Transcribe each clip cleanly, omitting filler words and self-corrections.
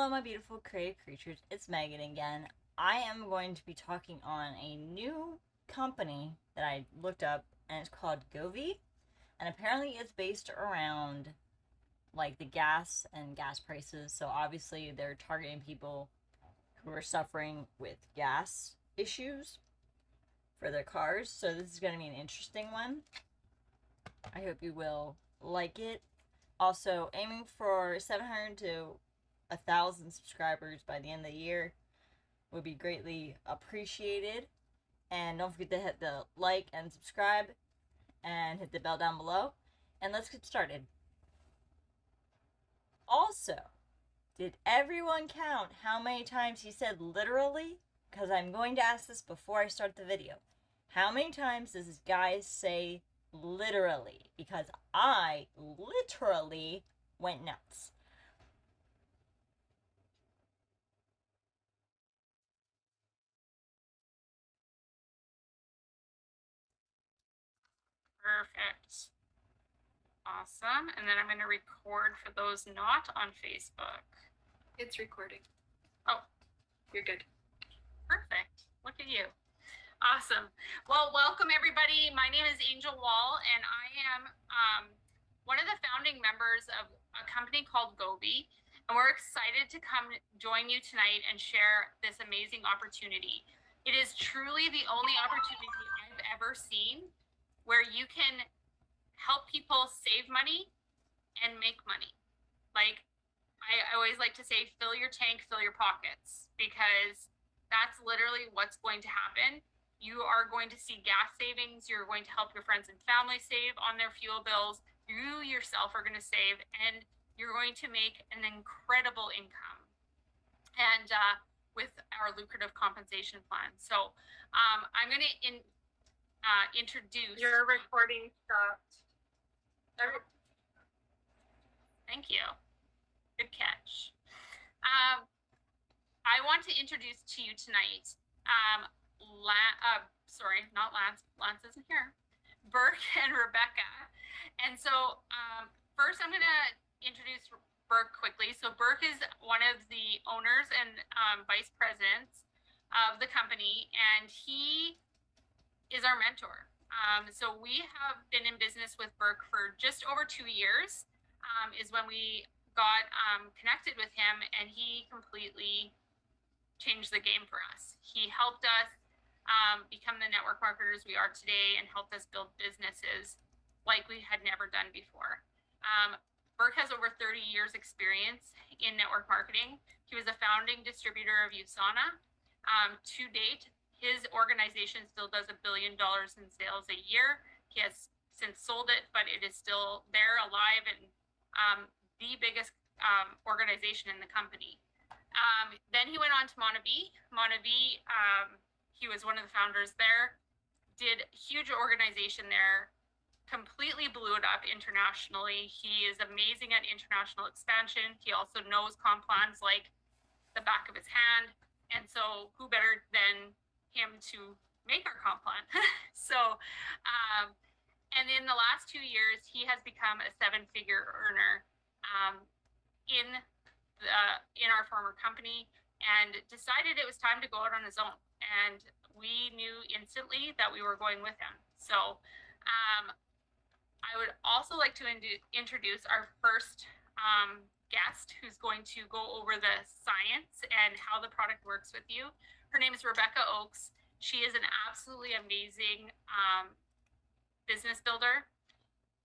Hello, my beautiful creative creatures. It's Megan again. I am going to be talking on a new company that I looked up, and it's called Gobi. And apparently, it's based around like the gas and gas prices. So obviously, they're targeting people who are suffering with gas issues for their cars. So this is going to be an interesting one. I hope you will like it. Also, aiming for 700 to 1,000 subscribers by the end of the year would be greatly appreciated. And don't forget to hit the like and subscribe and hit the bell down below. And let's get started. Also, did everyone count how many times he said literally? Because I'm going to ask this before I start the video. How many times does this guy say literally? Because I literally went nuts. Perfect. Awesome. And then I'm going to record for those not on Facebook. It's recording. Oh, You're good. perfect. Look at you. Awesome. Well, welcome everybody. My name is Angel Wall, and I am one of the founding members of a company called Gobi. And we're excited to come join you tonight and share this amazing opportunity. It is truly the only opportunity I've ever seen where you can help people save money and make money. Like I always like to say, fill your tank, fill your pockets, because that's literally what's going to happen. You are going to see gas savings. You're going to help your friends and family save on their fuel bills. You yourself are going to save, and you're going to make an incredible income. And with our lucrative compensation plan. So I'm going to introduce. Your recording stopped. Thank you. Good catch. I want to introduce to you tonight, sorry, not Lance. Lance isn't here. Burke and Rebecca. And so first I'm going to introduce Burke quickly. So Burke is one of the owners and vice presidents of the company, and he is our mentor. So we have been in business with Burke for just over 2 years, is when we got connected with him, and he completely changed the game for us. He helped us become the network marketers we are today, and helped us build businesses like we had never done before. Burke has over 30 years experience in network marketing. He was a founding distributor of USANA. To date, his organization still does $1 billion in sales a year. He has since sold it, but it is still there, alive, and the biggest organization in the company. Then he went on to Monavi. Monavi, he was one of the founders there, did huge organization there, completely blew it up internationally. He is amazing at international expansion. He also knows comp plans like the back of his hand. And so who better than him to make our comp plan? So, and in the last 2 years, he has become a 7-figure earner in our former company, and decided it was time to go out on his own. And we knew instantly that we were going with him. So I would also like to introduce our first guest, who's going to go over the science and how the product works with you. Her name is Rebecca Oakes. She is an absolutely amazing business builder.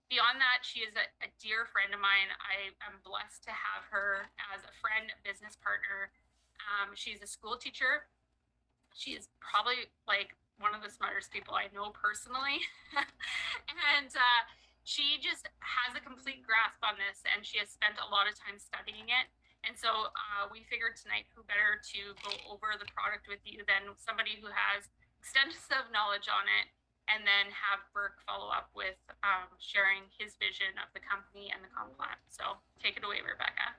Beyond that, she is a dear friend of mine. I am blessed to have her as a friend, business partner. She's a school teacher. She is probably like one of the smartest people I know personally. And she just has a complete grasp on this, and she has spent a lot of time studying it. And so we figured tonight, who better to go over the product with you than somebody who has extensive knowledge on it, and then have Burke follow up with sharing his vision of the company and the comp plan. So take it away, Rebecca.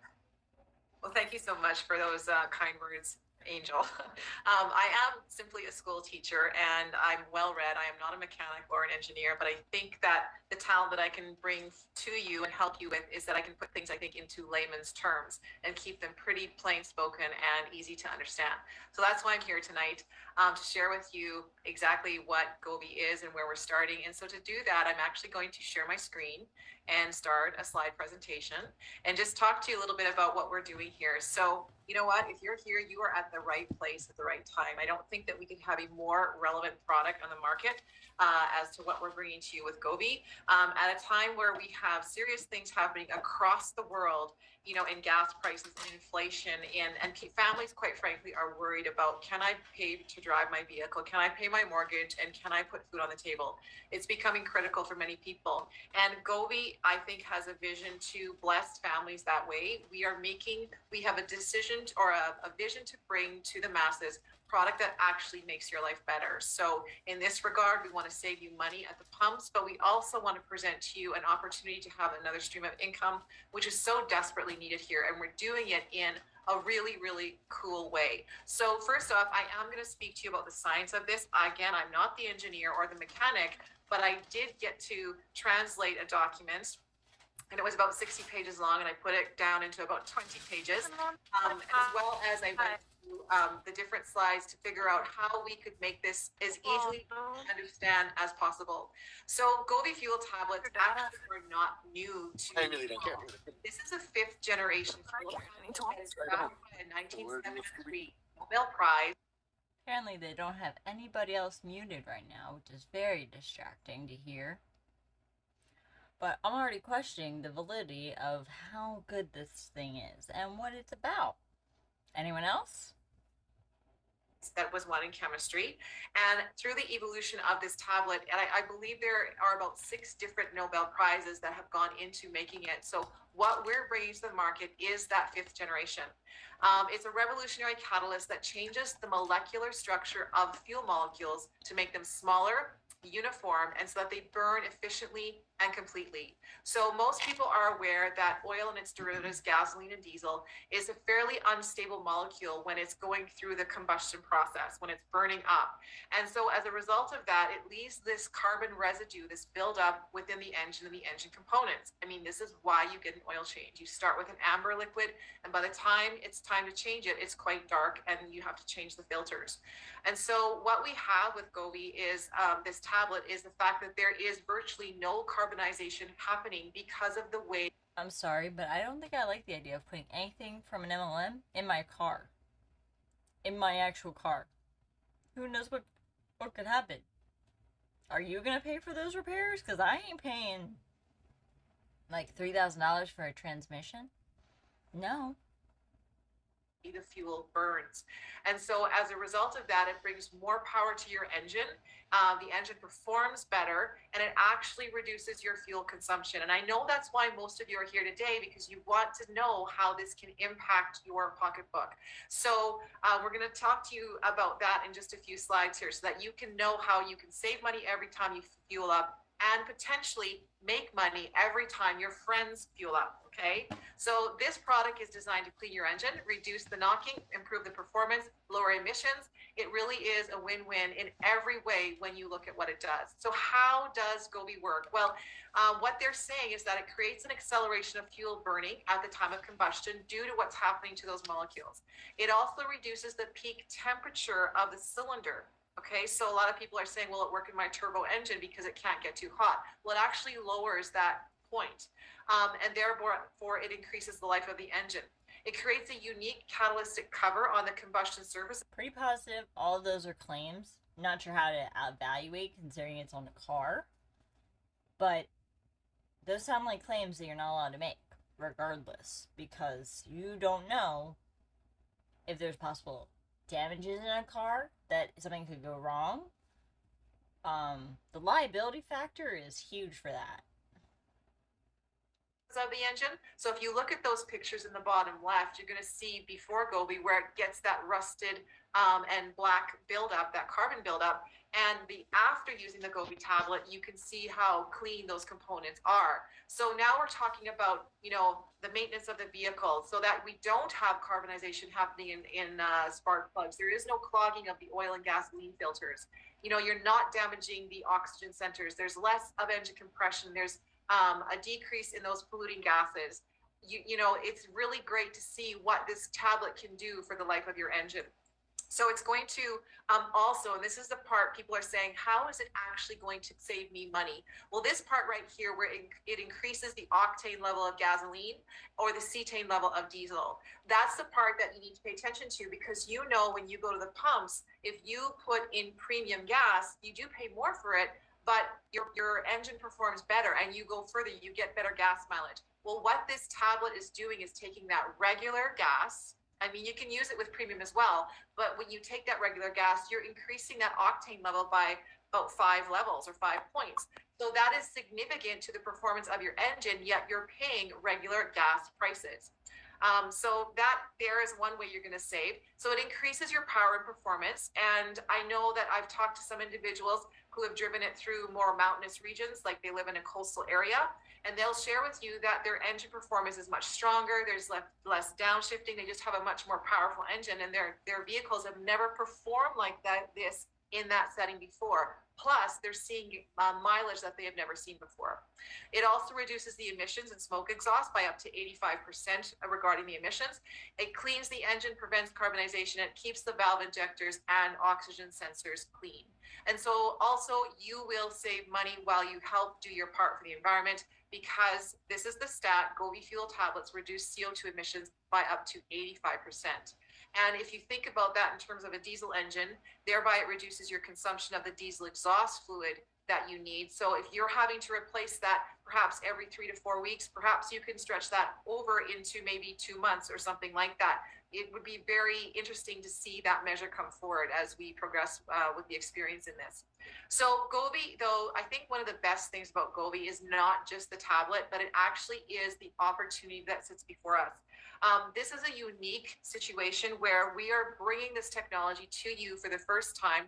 Well, thank you so much for those kind words. Angel. I am simply a school teacher and I'm well read. I am not a mechanic or an engineer, but I think that the talent that I can bring to you and help you with is that I can put things, I think, into layman's terms and keep them pretty plain spoken and easy to understand. So that's why I'm here tonight, to share with you exactly what Gobi is and where we're starting. And so to do that, I'm actually going to share my screen and start a slide presentation and just talk to you a little bit about what we're doing here. So, you know what, if you're here, you are at the right place at the right time. I don't think that we could have a more relevant product on the market as to what we're bringing to you with Gobi at a time where we have serious things happening across the world, you know, in gas prices and inflation, and families, quite frankly, are worried about, can I pay to drive my vehicle? Can I pay my mortgage? And can I put food on the table? It's becoming critical for many people. And Gobi, I think, has a vision to bless families that way. We have a decision or a vision to bring to the masses product that actually makes your life better. So in this regard, we want to save you money at the pumps, but we also want to present to you an opportunity to have another stream of income, which is so desperately needed here. And we're doing it in a really, really cool way. So first off, I am going to speak to you about the science of this. Again, I'm not the engineer or the mechanic, but I did get to translate a document, and it was about 60 pages long, and I put it down into about 20 pages, as well as I went through the different slides to figure out how we could make this as easily to understand as possible. So Gobi fuel tablets actually are not new to I really don't care. This is a 5th generation fuel tablet that is founded by a 1973 Nobel Prize. Apparently they don't have anybody else muted right now, which is very distracting to hear. But I'm already questioning the validity of how good this thing is and what it's about. Anyone else? That was one in chemistry. And through the evolution of this tablet, and I believe there are about 6 different Nobel Prizes that have gone into making it. So what we're bringing to the market is that 5th generation. It's a revolutionary catalyst that changes the molecular structure of fuel molecules to make them smaller, uniform, and so that they burn efficiently and completely. So most people are aware that oil and its derivatives, gasoline and diesel, is a fairly unstable molecule when it's going through the combustion process, when it's burning up. And so as a result of that, it leaves this carbon residue, this buildup within the engine and the engine components. I mean, this is why you get an oil change. You start with an amber liquid, and by the time it's time to change it, it's quite dark and you have to change the filters. And so what we have with Gobi is this tablet is the fact that there is virtually no carbonization happening because of the way. I'm sorry, but I don't think I like the idea of putting anything from an MLM in my car. In my actual car. Who knows what could happen? Are you gonna pay for those repairs? Because I ain't paying like $3,000 for a transmission. No. The fuel burns. And so as a result of that, it brings more power to your engine. The engine performs better, and it actually reduces your fuel consumption. And I know that's why most of you are here today, because you want to know how this can impact your pocketbook. So we're going to talk to you about that in just a few slides here so that you can know how you can save money every time you fuel up and potentially make money every time your friends fuel up, okay? So this product is designed to clean your engine, reduce the knocking, improve the performance, lower emissions. It really is a win-win in every way when you look at what it does. So how does Gobi work? Well, what they're saying is that it creates an acceleration of fuel burning at the time of combustion due to what's happening to those molecules. It also reduces the peak temperature of the cylinder. Okay, so a lot of people are saying, will it work in my turbo engine because it can't get too hot? Well, it actually lowers that point, and therefore it increases the life of the engine. It creates a unique catalytic cover on the combustion surface. Pretty positive all of those are claims. Not sure how to evaluate considering it's on a car, but those sound like claims that you're not allowed to make, regardless, because you don't know if there's possible damages in a car, that something could go wrong. The liability factor is huge for that. of the engine. So if you look at those pictures in the bottom left, you're going to see before Gobi where it gets that rusted and black buildup, that carbon buildup. And the after using the Gobi tablet, you can see how clean those components are. So now we're talking about, you know, the maintenance of the vehicle so that we don't have carbonization happening in spark plugs. There is no clogging of the oil and gasoline filters. You know, you're not damaging the oxygen centers. There's less of engine compression. There's a decrease in those polluting gases. You know, it's really great to see what this tablet can do for the life of your engine. So it's going to also, and this is the part people are saying, how is it actually going to save me money? Well, this part right here where it increases the octane level of gasoline or the cetane level of diesel. That's the part that you need to pay attention to, because you know when you go to the pumps, if you put in premium gas, you do pay more for it, but your engine performs better and you go further, you get better gas mileage. Well, what this tablet is doing is taking that regular gas. I mean, you can use it with premium as well, but when you take that regular gas, you're increasing that octane level by about 5 levels or 5 points. So that is significant to the performance of your engine, yet you're paying regular gas prices. So that there is one way you're going to save. So it increases your power and performance. And I know that I've talked to some individuals who have driven it through more mountainous regions, like they live in a coastal area, and they'll share with you that their engine performance is much stronger. There's less downshifting. They just have a much more powerful engine, and their vehicles have never performed like this in that setting before. Plus, they're seeing mileage that they have never seen before. It also reduces the emissions and smoke exhaust by up to 85% regarding the emissions. It cleans the engine, prevents carbonization, it keeps the valve injectors and oxygen sensors clean. And so also you will save money while you help do your part for the environment, because this is the stat, Gobi fuel tablets reduce CO2 emissions by up to 85%. And if you think about that in terms of a diesel engine, thereby it reduces your consumption of the diesel exhaust fluid that you need. So if you're having to replace that perhaps every 3 to 4 weeks, perhaps you can stretch that over into maybe 2 months or something like that. It would be very interesting to see that measure come forward as we progress with the experience in this. So Gobi, though, I think one of the best things about Gobi is not just the tablet, but it actually is the opportunity that sits before us. This is a unique situation where we are bringing this technology to you for the first time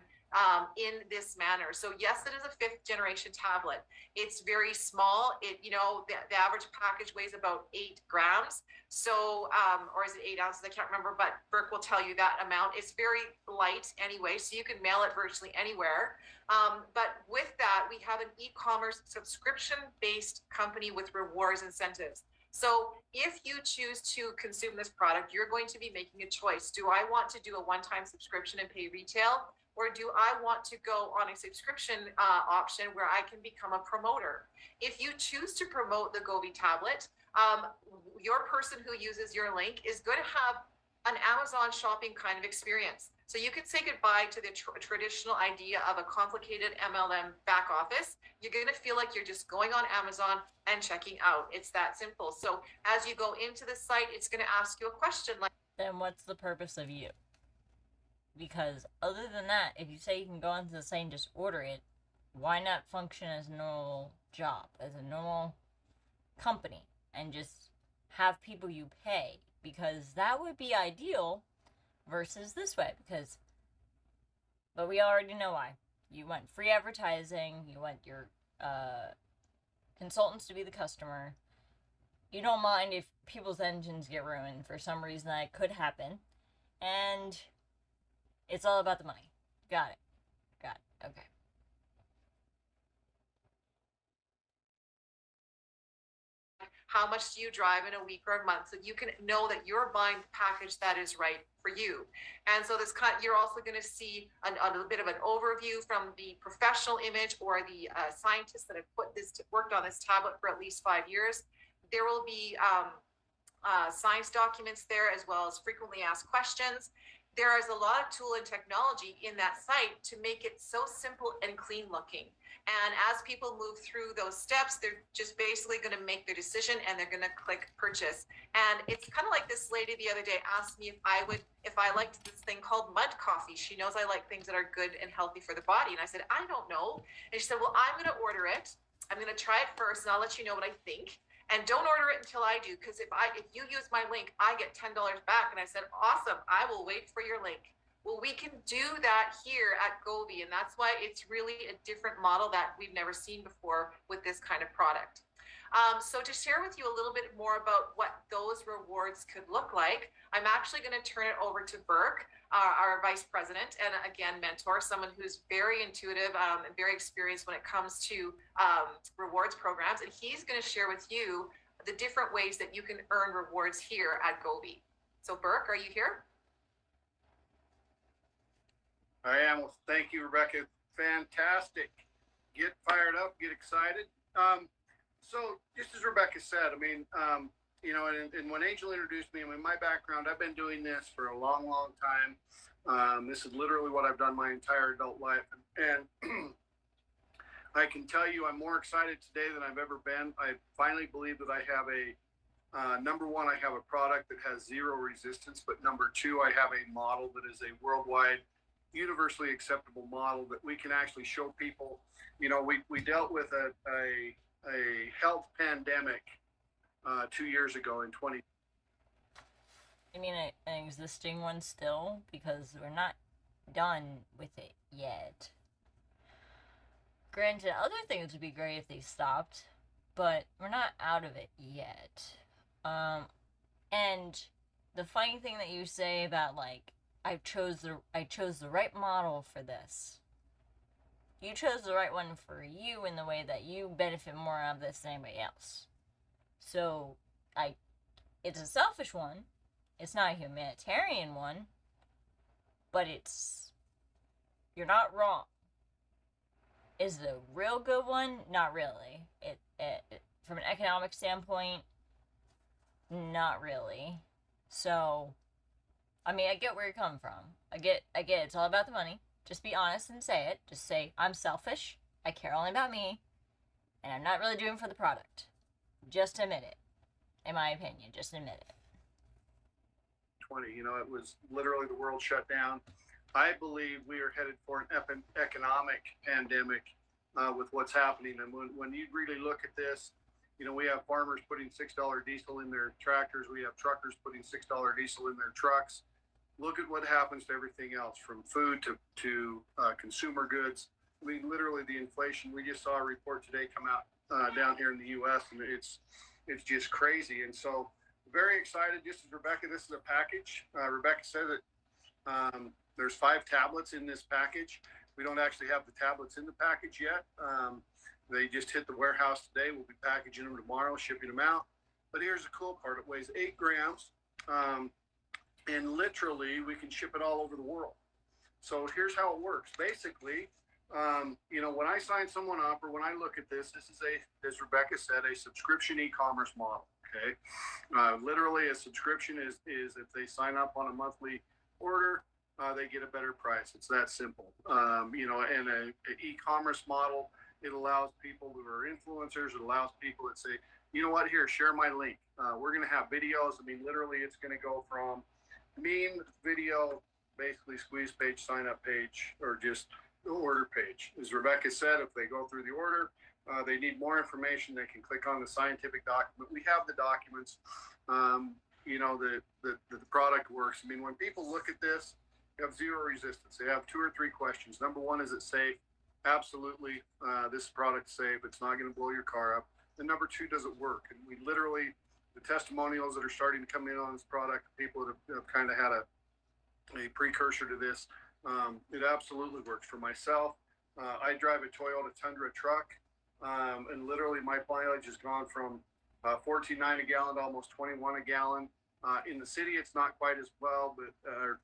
in this manner. So yes, it is a 5th generation tablet. It's very small. The average package weighs about 8 grams. So, or is it 8 ounces? I can't remember, but Burke will tell you that amount. It's very light anyway, so you can mail it virtually anywhere. But with that, we have an e-commerce subscription-based company with rewards incentives. So if you choose to consume this product, you're going to be making a choice. Do I want to do a one-time subscription and pay retail? Or do I want to go on a subscription option where I can become a promoter? If you choose to promote the Gobi tablet, your person who uses your link is going to have an Amazon shopping kind of experience. So you can say goodbye to the traditional idea of a complicated MLM back office. You're going to feel like you're just going on Amazon and checking out. It's that simple. So as you go into the site, it's going to ask you a question like, then what's the purpose of you? Because other than that, if you say you can go into the site and just order it, why not function as a normal job, as a normal company, and just have people you pay? Because that would be ideal versus this way. But we already know why. You want free advertising, you want your consultants to be the customer. You don't mind if people's engines get ruined for some reason. That could happen. And it's all about the money. Got it. Okay. how much do you drive in a week or a month, so you can know that you're buying the package that is right for you. And so you're also going to see a little bit of an overview from the professional image or the scientists that have worked on this tablet for at least 5 years. There will be science documents there, as well as frequently asked questions. There is a lot of tool and technology in that site to make it so simple and clean looking. And as people move through those steps, they're just basically going to make their decision and they're going to click purchase. And it's kind of like this lady the other day asked me if I liked this thing called mud coffee. She knows I like things that are good and healthy for the body. And I said, I don't know. And she said, well, I'm going to order it. I'm going to try it first and I'll let you know what I think. And don't order it until I do, because if you use my link, I get $10 back. And I said, awesome, I will wait for your link. Well, we can do that here at Gobi, and that's why it's really a different model that we've never seen before with this kind of product. So to share with you a little bit more about what those rewards could look like, I'm actually going to turn it over to Burke, our vice president, and again, mentor, someone who's very intuitive and very experienced when it comes to rewards programs. And he's going to share with you the different ways that you can earn rewards here at Gobi. So Burke, are you here? I am. Well, thank you, Rebecca. Fantastic. Get fired up, get excited. So just as Rebecca said, I mean, you know, and when Angel introduced me, I mean, my background, I've been doing this for a long, long time. This is literally what I've done my entire adult life. And I can tell you I'm more excited today than I've ever been. I finally believe that I have number one, I have a product that has zero resistance, but number two, I have a model that is a worldwide, universally acceptable model that we can actually show people. You know, we dealt with a health pandemic 2 years ago in 20. I mean, an existing one still, because we're not done with it yet. Granted, other things would be great if they stopped, but we're not out of it yet. And the funny thing that you say about, like, I chose the right model for this. You chose the right one for you in the way that you benefit more out of this than anybody else. So, it's a selfish one. It's not a humanitarian one. But you're not wrong. Is it a real good one? Not really. From an economic standpoint, not really. So, I mean, I get where you're coming from. I get it's all about the money. Just be honest and say it. Just say, I'm selfish. I care only about me. And I'm not really doing it for the product. Just admit it. In my opinion, just admit it. 20, you know, it was literally the world shut down. I believe we are headed for an economic pandemic with what's happening. And when you really look at this, you know, we have farmers putting $6 diesel in their tractors. We have truckers putting $6 diesel in their trucks. Look at what happens to everything else, from food to consumer goods. I mean, literally the inflation. We just saw a report today come out down here in the U.S. and it's just crazy. And so, very excited. Just as Rebecca, this is a package. Rebecca said that there's 5 tablets in this package. We don't actually have the tablets in the package yet. They just hit the warehouse today. We'll be packaging them tomorrow, shipping them out. But here's the cool part. It weighs 8 grams. And literally, we can ship it all over the world. So here's how it works. Basically, you know, when I sign someone up or when I look at this is as Rebecca said, a subscription e-commerce model. Okay, literally a subscription is if they sign up on a monthly order, they get a better price. It's that simple. You know, and an e-commerce model, it allows people who are influencers. It allows people that say, you know what, here, share my link. We're going to have videos. I mean, literally, it's going to go from meme, video, basically squeeze page, sign up page, or just the order page. As Rebecca said, if they go through the order, they need more information, they can click on the scientific document. We have the documents. You know, the product works. I mean, when people look at this, you have zero resistance. They have 2 or 3 questions. Number one, is it safe? Absolutely. This product's safe. It's not going to blow your car up. And number 2, does it work? And we literally, the testimonials that are starting to come in on this product, people that have kind of had a precursor to this, it absolutely works. For myself, I drive a Toyota Tundra truck, and literally my mileage has gone from 14.9 a gallon to almost 21 a gallon. In the city, it's not quite as well, but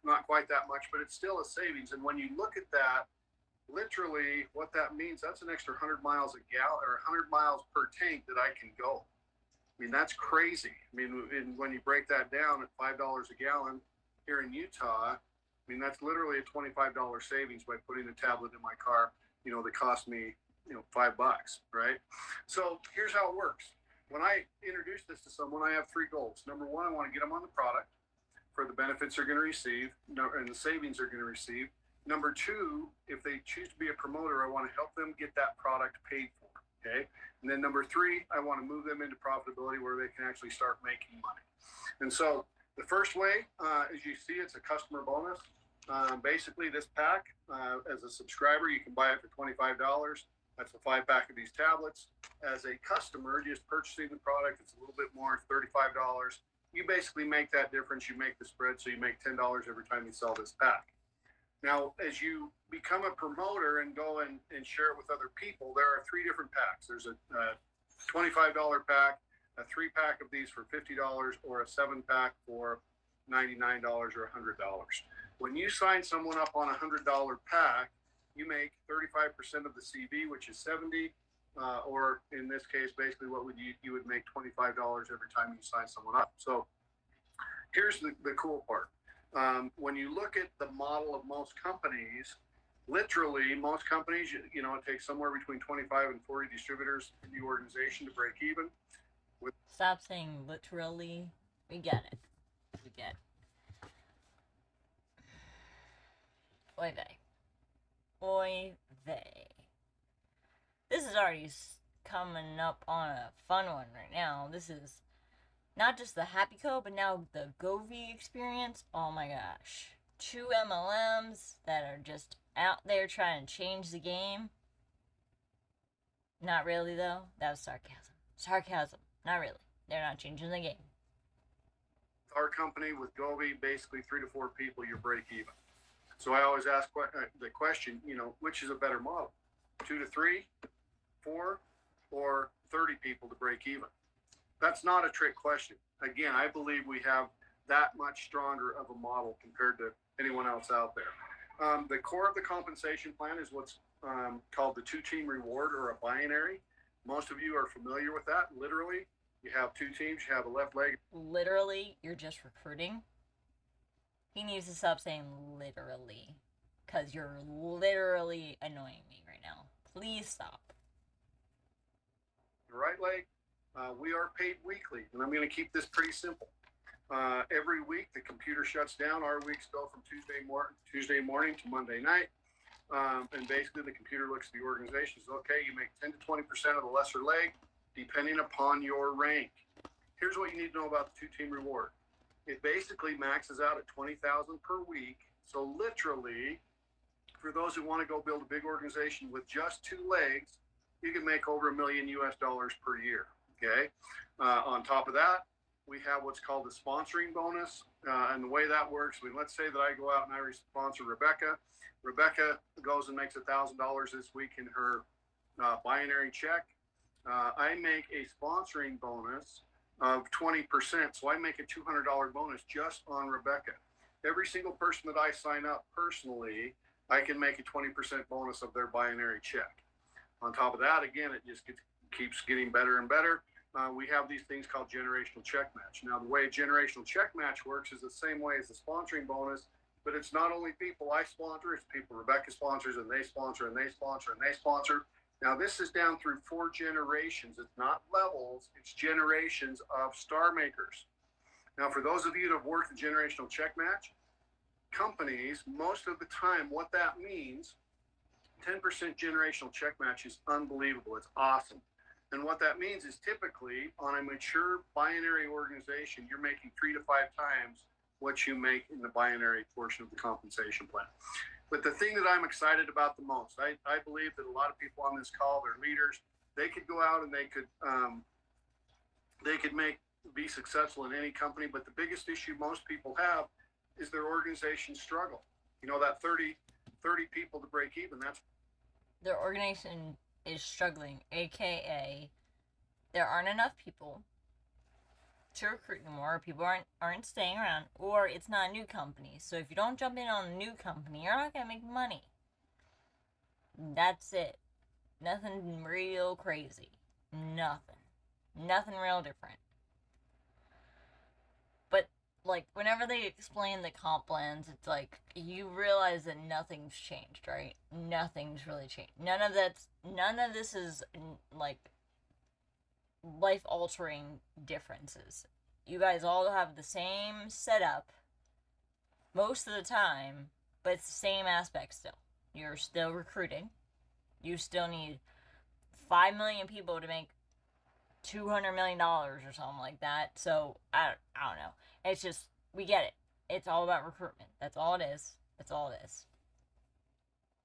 not quite that much, but it's still a savings. And when you look at that, literally what that means, that's an extra 100 miles a gallon or 100 miles per tank that I can go. I mean, that's crazy. I mean, when you break that down at $5 a gallon here in Utah, I mean, that's literally a $25 savings by putting a tablet in my car, you know, that cost me, you know, $5, right? So here's how it works. When I introduce this to someone, I have 3 goals. Number 1, I want to get them on the product for the benefits they're going to receive and the savings they're going to receive. Number 2, if they choose to be a promoter, I want to help them get that product paid for. Okay. And then number three, I want to move them into profitability where they can actually start making money. And so the first way, as you see, it's a customer bonus. Basically, this pack, as a subscriber, you can buy it for $25. That's a 5-pack of these tablets. As a customer, just purchasing the product, it's a little bit more, $35. You basically make that difference. You make the spread, so you make $10 every time you sell this pack. Now, as you become a promoter and go and share it with other people, there are 3 different packs. There's a $25 pack, a 3-pack of these for $50, or a 7-pack for $99 or $100. When you sign someone up on a $100 pack, you make 35% of the CV, which is $70, or in this case, basically what would you would make $25 every time you sign someone up. So here's the cool part. When you look at the model of most companies, literally most companies, you know, it takes somewhere between 25 and 40 distributors in the organization to break even. Stop saying literally. We get it. We get it. Oy vey. Oy vey. This is already coming up on a fun one right now. This is not just the Happy Co, but now the Gobi experience. Oh my gosh. 2 MLMs that are just out there trying to change the game. Not really, though. That was sarcasm. Sarcasm. Not really. They're not changing the game. Our company with Gobi, basically 3 to 4 people, you break even. So I always ask the question, you know, which is a better model? 2 to 3, 4, or 30 people to break even? That's not a trick question. Again, I believe we have that much stronger of a model compared to anyone else out there. The core of the compensation plan is what's called the 2-team reward, or a binary. Most of you are familiar with that. Literally, you have 2 teams, you have a left leg. Literally, you're just recruiting. He needs to stop saying literally, because you're literally annoying me right now. Please stop. The right leg, we are paid weekly, and I'm going to keep this pretty simple. Every week, the computer shuts down. Our weeks go from Tuesday morning to Monday night. And basically, the computer looks at the organization and says, okay, you make 10 to 20% of the lesser leg, depending upon your rank. Here's what you need to know about the 2-team reward. It basically maxes out at $20,000 per week. So literally, for those who want to go build a big organization with just 2 legs, you can make over $1 million per year. Okay. On top of that, we have what's called a sponsoring bonus. And the way that works, let's say that I go out and I sponsor Rebecca. Rebecca goes and makes $1,000 this week in her binary check. I make a sponsoring bonus of 20%. So I make a $200 bonus just on Rebecca. Every single person that I sign up personally, I can make a 20% bonus of their binary check. On top of that, again, it just keeps getting better and better. We have these things called generational check match. Now, the way a generational check match works is the same way as the sponsoring bonus, but it's not only people I sponsor, it's people Rebecca sponsors, and they sponsor, and they sponsor, and they sponsor. Now, this is down through 4 generations. It's not levels, it's generations of star makers. Now, for those of you that have worked the generational check match, companies, most of the time, what that means, 10% generational check match is unbelievable. It's awesome. And what that means is typically on a mature binary organization, you're making 3 to 5 times what you make in the binary portion of the compensation plan. But the thing that I'm excited about the most, I believe that a lot of people on this call, they're leaders, they could go out and they could be successful in any company. But the biggest issue most people have is their organization struggle. You know, that 30 people to break even, that's Their organization is struggling, aka there aren't enough people to recruit anymore, or people aren't staying around, or it's not a new company. So if you don't jump in on a new company, you're not gonna make money. That's it. Nothing real crazy. Nothing real different. But like whenever they explain the comp plans, it's like you realize that nothing's changed, right? Nothing's really changed. None of this is like life-altering differences. You guys all have the same setup most of the time, but it's the same aspect still. You're still recruiting. You still need 5 million people to make $200 million or something like that. So I don't know. It's just, we get it. It's all about recruitment. That's all it is. That's all it is.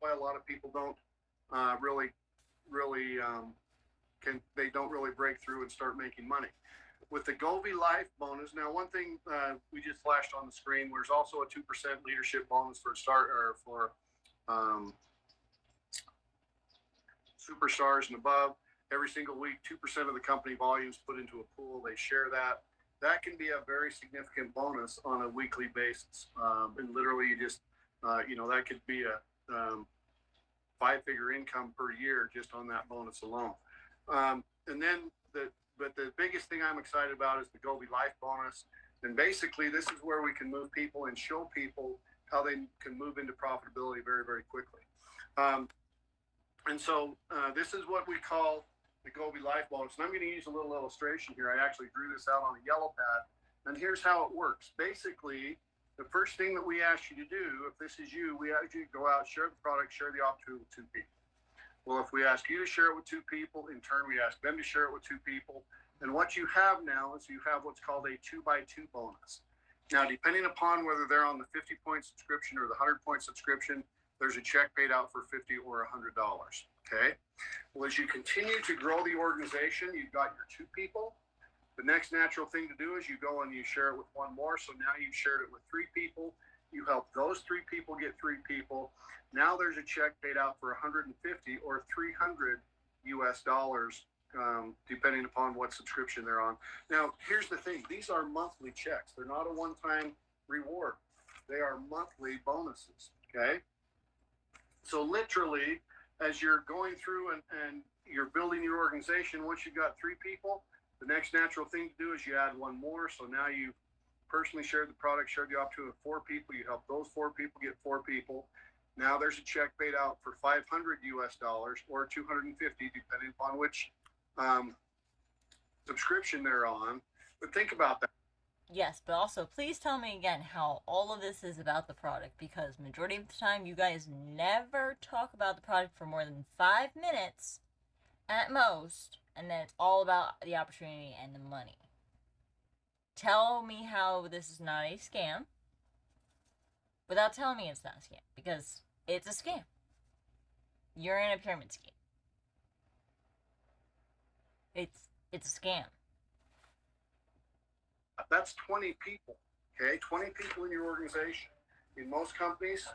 Why a lot of people don't really they don't really break through and start making money. With the Gobi Life bonus, now one thing we just flashed on the screen, there's also a 2% leadership bonus for superstars and above. Every single week, 2% of the company volumes put into a pool. They share that. That can be a very significant bonus on a weekly basis. And literally, you just, that could be a 5-figure income per year just on that bonus alone. And then the biggest thing I'm excited about is the Gobi Life bonus. And basically, this is where we can move people and show people how they can move into profitability very, very quickly. And so this is what we call the Gobi Life bonus. And I'm going to use a little illustration here. I actually drew this out on a yellow pad. And here's how it works. Basically, the first thing that we ask you to do, if this is you, we ask you to go out, share the product, share the opportunity with 2 people. Well, if we ask you to share it with 2 people, in turn, we ask them to share it with 2 people. And what you have now is you have what's called a 2x2 bonus. Now, depending upon whether they're on the 50-point subscription or the 100-point subscription, there's a check paid out for $50 or $100. Okay. Well, as you continue to grow the organization, you've got your 2 people. The next natural thing to do is you go and you share it with 1 more. So now you've shared it with 3 people. You help those 3 people get 3 people. Now there's a check paid out for $150 or $300 US, depending upon what subscription they're on. Now, here's the thing. These are monthly checks. They're not a one-time reward. They are monthly bonuses. Okay. So literally, as you're going through and you're building your organization, once you've got 3 people, the next natural thing to do is you add 1 more. So now you personally shared the product, shared the opportunity with 4 people. You help those 4 people get 4 people. Now there's a check paid out for $500 US or $250, depending upon which subscription they're on. But think about that. Yes, but also please tell me again how all of this is about the product, because majority of the time you guys never talk about the product for more than 5 minutes at most, and then it's all about the opportunity and the money. Tell me how this is not a scam without telling me it's not a scam, because it's a scam. You're in a pyramid scheme. It's a scam. That's 20 people. Okay, 20 people in your organization. In most companies,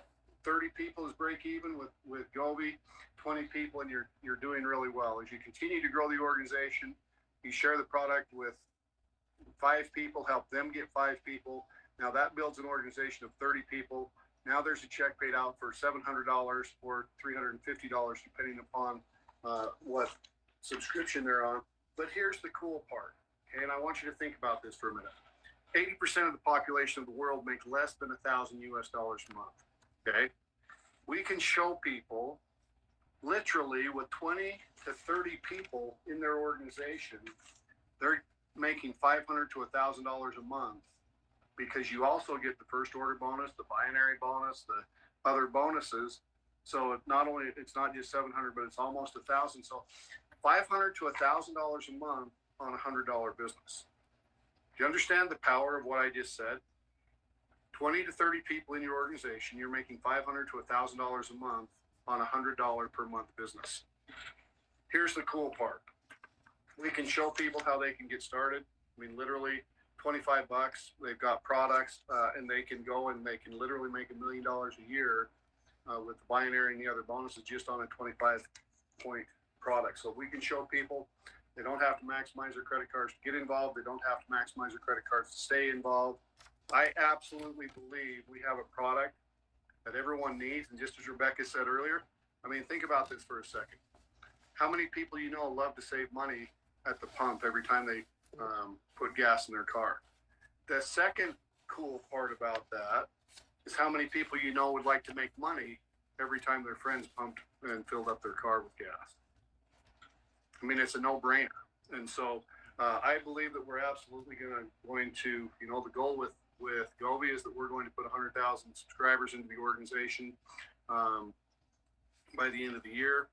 30 people is break even. With Gobi, 20 people, and you're doing really well. As you continue to grow the organization, you share the product with 5 people, help them get 5 people. Now that builds an organization of 30 people. Now there's a check paid out for $700 or $350, depending upon what subscription they're on. But here's the cool part. Okay, and I want you to think about this for a minute. 80% of the population of the world make less than $1,000 US a month. Okay, we can show people literally with 20 to 30 people in their organization, they're making $500 to $1,000 a month, because you also get the first order bonus, the binary bonus, the other bonuses. So it's not just 700, but it's almost 1,000. So $500 to $1,000 a month on a $100 business. Do you understand the power of what I just said? 20 to 30 people in your organization, you're making $500 to $1,000 a month on a $100 per month business. Here's the cool part. We can show people how they can get started. I mean, literally $25. They've got products, and they can go and they can literally make $1 million a year with the binary and the other bonuses just on a 25-point product. So we can show people they don't have to maximize their credit cards to get involved. They don't have to maximize their credit cards to stay involved. I absolutely believe we have a product that everyone needs. And just as Rebecca said earlier, I mean, think about this for a second. How many people you know love to save money at the pump every time they put gas in their car? The second cool part about that is how many people you know would like to make money every time their friends pumped and filled up their car with gas. I mean, it's a no-brainer. And so I believe that we're absolutely going to, the goal with Gobi is that we're going to put 100,000 subscribers into the organization by the end of the year.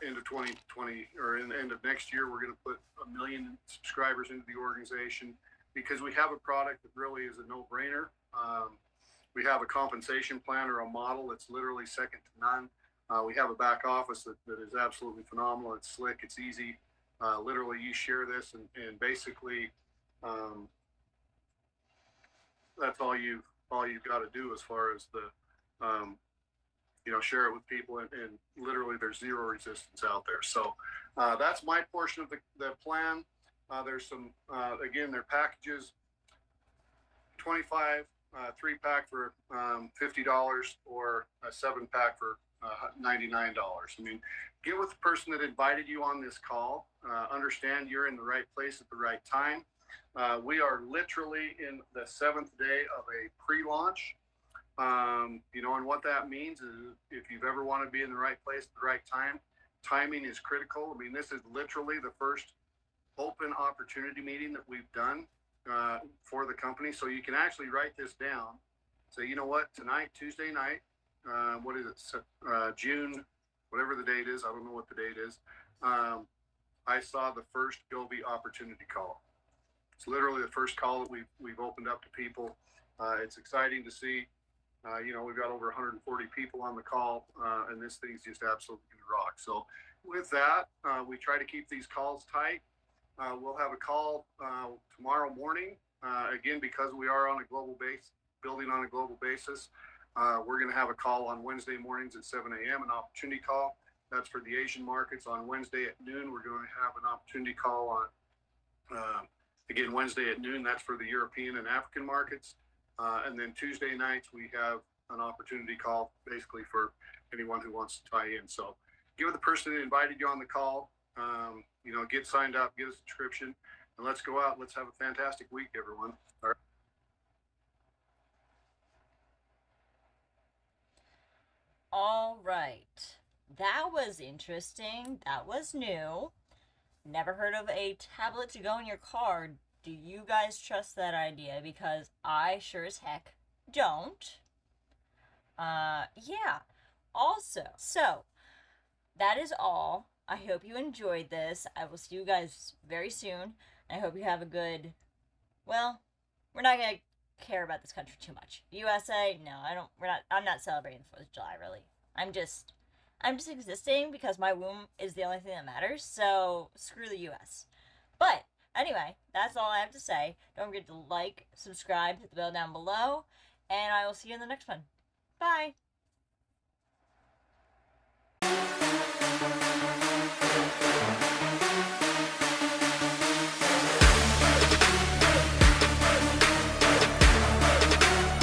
end of 2020 or in the end of next year, we're going to put 1 million subscribers into the organization because we have a product that really is a no-brainer. We have a compensation plan or a model that's literally second to none. We have a back office that is absolutely phenomenal. It's slick, it's easy. Literally, you share this, and basically, that's all you've got to do as far as the share it with people, and literally there's zero resistance out there. So that's my portion of the plan. There's some again, their packages, 25 3-pack for $50 or a 7-pack for $99. I mean, get with the person that invited you on this call. Understand you're in the right place at the right time. We are literally in the 7th day of a pre-launch. And what that means is if you've ever wanted to be in the right place at the right time, timing is critical. I mean, this is literally the first open opportunity meeting that we've done for the company. So you can actually write this down. Say, you know what, tonight, Tuesday night, what is it, June, whatever the date is, I don't know what the date is, I saw the first Gobi opportunity call. It's literally the first call that we've opened up to people. It's exciting to see. We've got over 140 people on the call, and this thing's just absolutely going to rock. So with that, we try to keep these calls tight. We'll have a call tomorrow morning. Again, because we are on a global base, building on a global basis, we're going to have a call on Wednesday mornings at 7 a.m., an opportunity call. That's for the Asian markets. On Wednesday at noon, we're going to have an opportunity call on, again, Wednesday at noon. That's for the European and African markets. And then Tuesday nights, we have an opportunity call basically for anyone who wants to tie in. So give the person that invited you on the call, get signed up, get a subscription, and let's go out. Let's have a fantastic week, everyone. All right. All right. That was interesting. That was new. Never heard of a tablet to go in your car. Do you guys trust that idea? Because I sure as heck don't. Yeah. Also, so that is all. I hope you enjoyed this. I will see you guys very soon. I hope you have a good, well, we're not going to care about this country too much. USA, no, I'm not celebrating the 4th of July, really. I'm just existing because my womb is the only thing that matters, so screw the US. But anyway, that's all I have to say. Don't forget to like, subscribe, hit the bell down below, and I will see you in the next one. Bye!